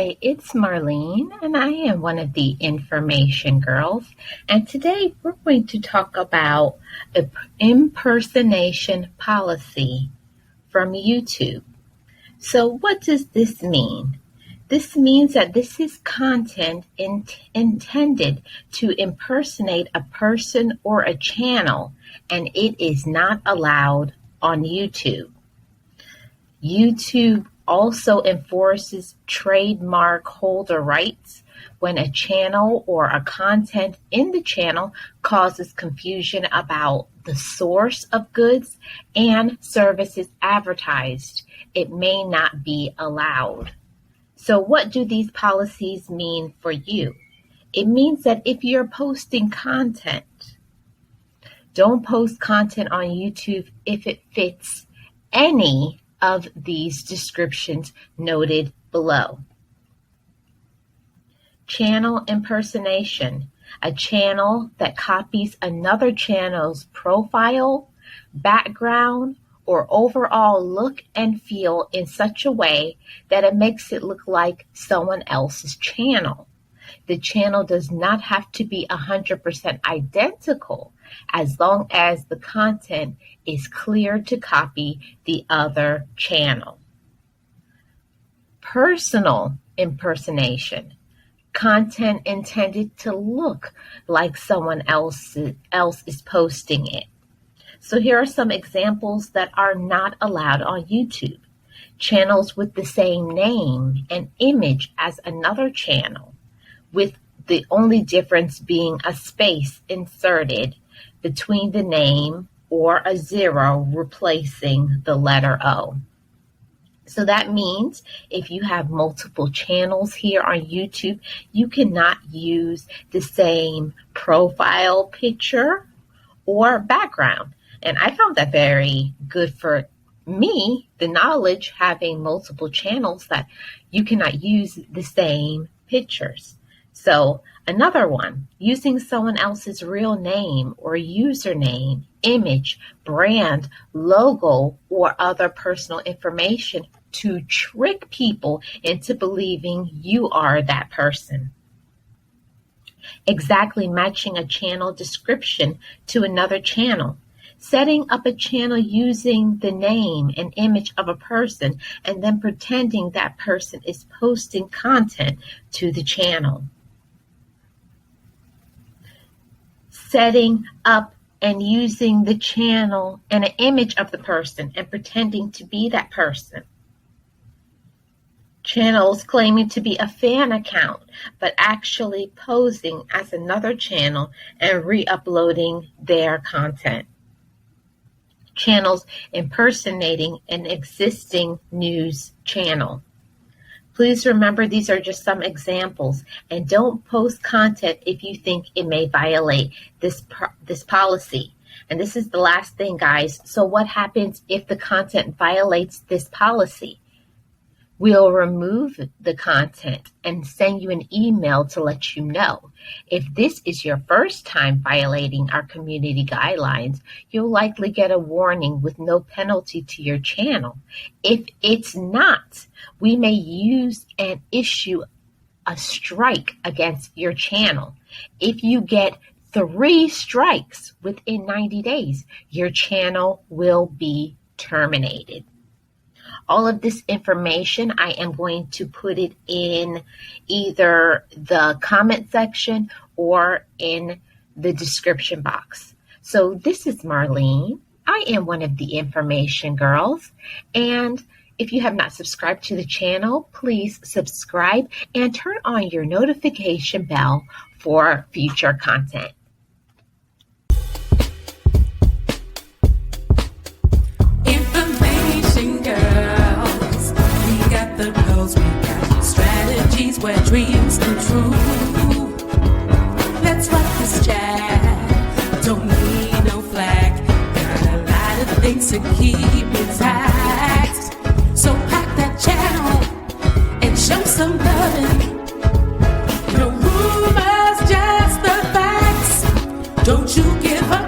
Hi, it's Marlene, and I am one of the information girls. And today we're going to talk about impersonation policy from YouTube. So what does this mean? This means that this is content intended to impersonate a person or a channel, and it is not allowed on YouTube. YouTube also enforces trademark holder rights when a channel or a content in the channel causes confusion about the source of goods and services advertised. It may not be allowed. So what do these policies mean for you? It means that if you're posting content, don't post content on YouTube if it fits any of these descriptions noted below. Channel impersonation, a channel that copies another channel's profile, background, or overall look and feel in such a way that it makes it look like someone else's channel. The channel does not have to be 100% identical as long as the content is clear to copy the other channel. Personal impersonation, content intended to look like someone else is posting it. So here are some examples that are not allowed on YouTube. Channels with the same name and image as another channel, with the only difference being a space inserted between the name or a zero replacing the letter O. So that means if you have multiple channels here on YouTube, you cannot use the same profile picture or background. And I found that very good for me, the knowledge, having multiple channels, that you cannot use the same pictures. So another one, using someone else's real name or username, image, brand, logo, or other personal information to trick people into believing you are that person. Exactly matching a channel description to another channel. Setting up a channel using the name and image of a person and then pretending that person is posting content to the channel. Setting up and using the channel and an image of the person and pretending to be that person. Channels claiming to be a fan account, but actually posing as another channel and re-uploading their content. Channels impersonating an existing news channel. Please remember these are just some examples, and don't post content if you think it may violate this policy. And this is the last thing, guys. So what happens if the content violates this policy? We'll remove the content and send you an email to let you know. If this is your first time violating our community guidelines, you'll likely get a warning with no penalty to your channel. If it's not, we may use and issue a strike against your channel. If you get 3 strikes within 90 days, your channel will be terminated. All of this information, I am going to put it in either the comment section or in the description box. So this is Marlene. I am one of the information girls. And if you have not subscribed to the channel, please subscribe and turn on your notification bell for future content. Where dreams come true. Let's rock this chat. Don't need no flag. Got a lot of things to keep intact. So pack that channel and show some loving. No rumors, just the facts. Don't you give up.